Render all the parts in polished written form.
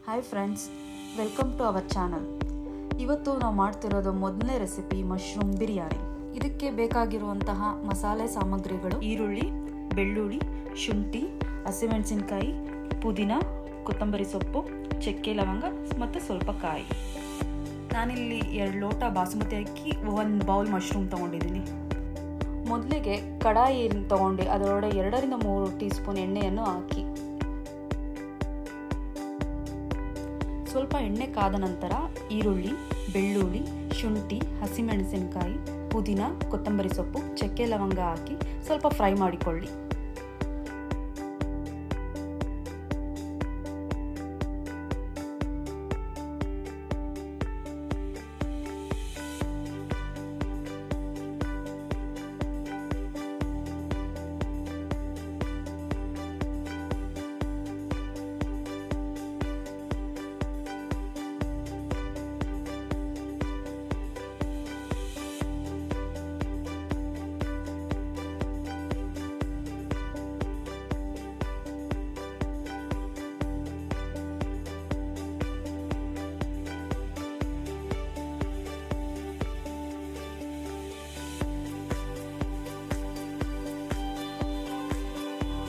Hi friends, welcome to our channel. ಇವತ್ತು ನಾವು ಮಾಡ್ತಿರೋದು ಮೊದಲನೇ ರೆಸಿಪಿ ಮಶ್ರೂಮ್ ಬಿರಿಯಾನಿ. ಇದಕ್ಕೆ ಬೇಕಾಗಿರುವಂತಹ ಮಸಾಲೆ ಸಾಮಗ್ರಿಗಳು: ಈರುಳ್ಳಿ, ಬೆಳ್ಳುಳ್ಳಿ, ಶುಂಠಿ, ಹಸಿಮೆಣಸಿನಕಾಯಿ, ಪುದೀನ, ಕೊತ್ತಂಬರಿ ಸೊಪ್ಪು, ಚಕ್ಕೆ ಲವಂಗ ಮತ್ತು ಸ್ವಲ್ಪ ಕಾಯಿ. ನಾನಿಲ್ಲಿ 2 ಲೋಟ ಬಾಸುಮತಿ ಅಕ್ಕಿ, 1 ಬೌಲ್ ಮಶ್ರೂಮ್ ತೊಗೊಂಡಿದ್ದೀನಿ. ಮೊದಲಿಗೆ ಕಡಾಯಿ ತೊಗೊಂಡು ಅದರೊಳಗೆ 2 ರಿಂದ 3 ಟೀ ಸ್ಪೂನ್ ಎಣ್ಣೆಯನ್ನು ಹಾಕಿ ಸ್ವಲ್ಪ ಎಣ್ಣೆ ಕಾದ ನಂತರ ಈರುಳ್ಳಿ, ಬೆಳ್ಳುಳ್ಳಿ, ಶುಂಠಿ, ಹಸಿಮೆಣಸಿನಕಾಯಿ, ಪುದೀನ, ಕೊತ್ತಂಬರಿ ಸೊಪ್ಪು, ಚಕ್ಕೆ ಲವಂಗ ಹಾಕಿ ಸ್ವಲ್ಪ ಫ್ರೈ ಮಾಡಿಕೊಳ್ಳಿ.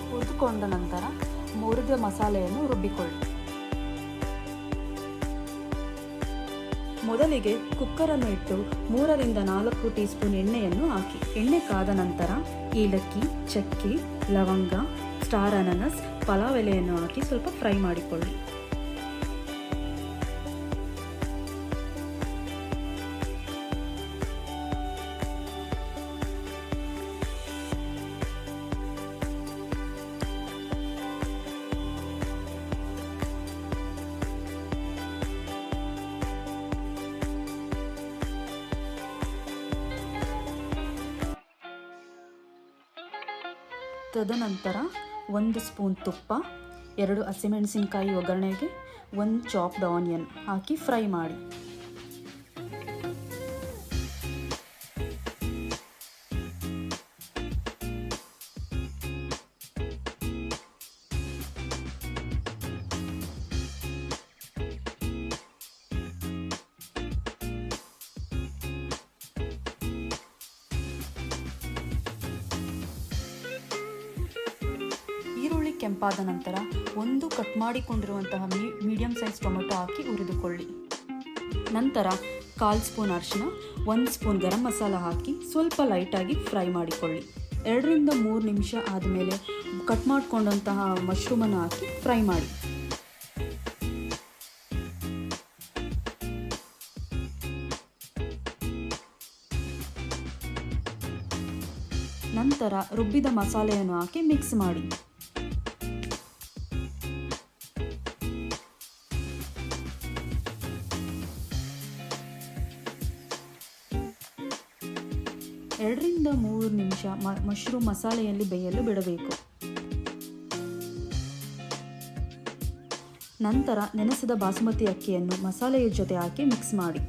ಹುರಿದುಕೊಂಡ ನಂತರ ಹುರಿದ ಮಸಾಲೆಯನ್ನು ರುಬ್ಬಿಕೊಳ್ಳಿ. ಮೊದಲಿಗೆ ಕುಕ್ಕರನ್ನು ಇಟ್ಟು 3 ರಿಂದ 4 ಟೀ ಸ್ಪೂನ್ ಎಣ್ಣೆಯನ್ನು ಹಾಕಿ. ಎಣ್ಣೆ ಕಾದ ನಂತರ ಏಲಕ್ಕಿ, ಚಕ್ಕೆ, ಲವಂಗ, ಸ್ಟಾರ್ ಅನಾನಸ್, ಪಲಾವ್ ಎಲೆಯನ್ನು ಹಾಕಿ ಸ್ವಲ್ಪ ಫ್ರೈ ಮಾಡಿಕೊಳ್ಳಿ. ತದನಂತರ 1 ಸ್ಪೂನ್ ತುಪ್ಪ, 2 ಹಸಿಮೆಣಸಿನಕಾಯಿ ಒಗ್ಗರಣೆಗೆ, 1 ಚಾಪ್ಡ್ ಆನಿಯನ್ ಹಾಕಿ ಫ್ರೈ ಮಾಡಿ. ಕೆಂಪಾದ ನಂತರ 1 ಕಟ್ ಮಾಡಿಕೊಂಡಿರುವಂತಹ ಮೀಡಿಯಂ ಸೈಜ್ ಟೊಮೆಟೊ ಹಾಕಿ ಹುರಿದುಕೊಳ್ಳಿ. ನಂತರ 1/4 ಸ್ಪೂನ್ ಅರಿಶಿನ, 1 ಸ್ಪೂನ್ ಗರಂ ಮಸಾಲ ಹಾಕಿ ಸ್ವಲ್ಪ ಲೈಟಾಗಿ ಫ್ರೈ ಮಾಡಿಕೊಳ್ಳಿ. 2 ರಿಂದ 3 ನಿಮಿಷ ಆದಮೇಲೆ ಕಟ್ ಮಾಡಿಕೊಂಡಂತಹ ಮಶ್ರೂಮನ್ನು ಹಾಕಿ ಫ್ರೈ ಮಾಡಿ. ನಂತರ ರುಬ್ಬಿದ ಮಸಾಲೆಯನ್ನು ಹಾಕಿ ಮಿಕ್ಸ್ ಮಾಡಿ. ಎರಡರಿಂದ 3 ನಿಮಿಷ ಮಶ್ರೂಮ್ ಮಸಾಲೆಯಲ್ಲಿ ಬೇಯಲು ಬಿಡಬೇಕು. ನಂತರ ನೆನೆಸಿದ ಬಾಸುಮತಿ ಅಕ್ಕಿಯನ್ನು ಮಸಾಲೆಯ ಜೊತೆ ಹಾಕಿ ಮಿಕ್ಸ್ ಮಾಡಿ.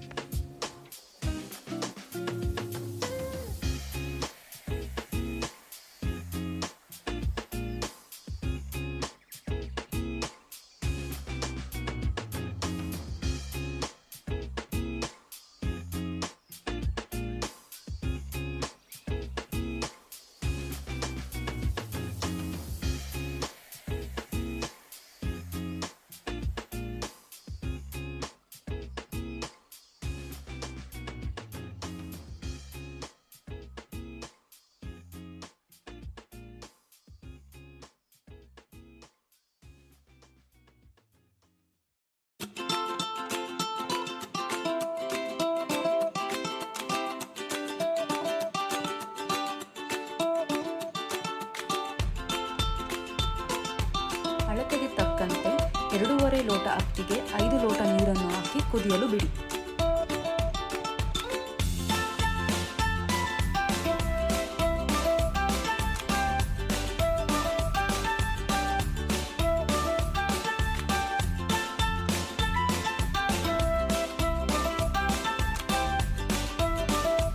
ಅಳತೆಗೆ ತಕ್ಕಂತೆ 2.5 ಲೋಟ ಅಕ್ಕಿಗೆ 5 ಲೋಟ ನೀರನ್ನು ಹಾಕಿ ಕುದಿಯಲು ಬಿಡಿ.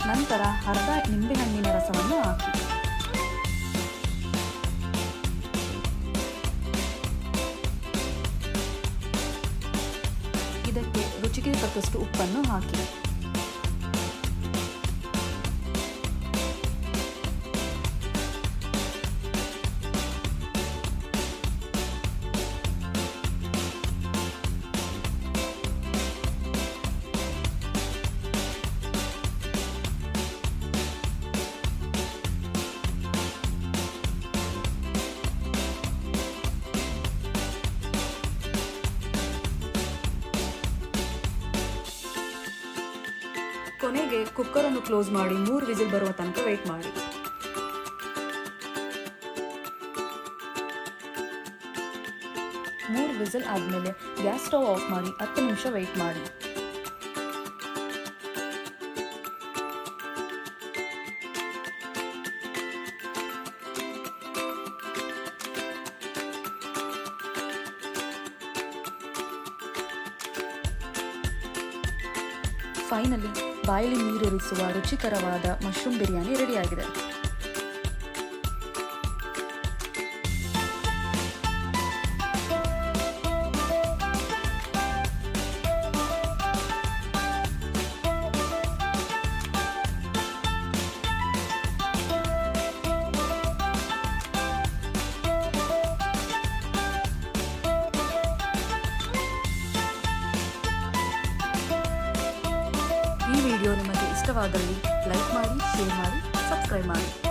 ನಂತರ ಅರ್ಧ ನಿಂಬೆಹಣ್ಣಿನ ರಸವನ್ನು ಹಾಕಿ. ರುಚಿಗೆ ತಕ್ಕಷ್ಟು ಉಪ್ಪನ್ನು ಹಾಕಿ. ಕೊನೆಗೆ ಕುಕ್ಕರನ್ನು ಕ್ಲೋಸ್ ಮಾಡಿ 3 ವಿಸಿಲ್ ಬರುವ ತನಕ ವೇಟ್ ಮಾಡಿ. ಮೂರು ವಿಸಿಲ್ ಆದಮೇಲೆ ಗ್ಯಾಸ್ ಸ್ಟವ್ ಆಫ್ ಮಾಡಿ 10 ನಿಮಿಷ ವೇಟ್ ಮಾಡಿ. ಫೈನಲಿ ಬಾಯಲ್ಲಿ ನೀರಿರಿಸುವ ರುಚಿಕರವಾದ ಮಶ್ರೂಮ್ ಬಿರಿಯಾನಿ ರೆಡಿಯಾಗಿದೆ. ಈ ವಿಡಿಯೋ ನಿಮಗೆ ಇಷ್ಟವಾದಲ್ಲಿ ಲೈಕ್ ಮಾಡಿ, ಶೇರ್ ಮಾಡಿ, ಸಬ್ಸ್ಕ್ರೈಬ್ ಮಾಡಿ.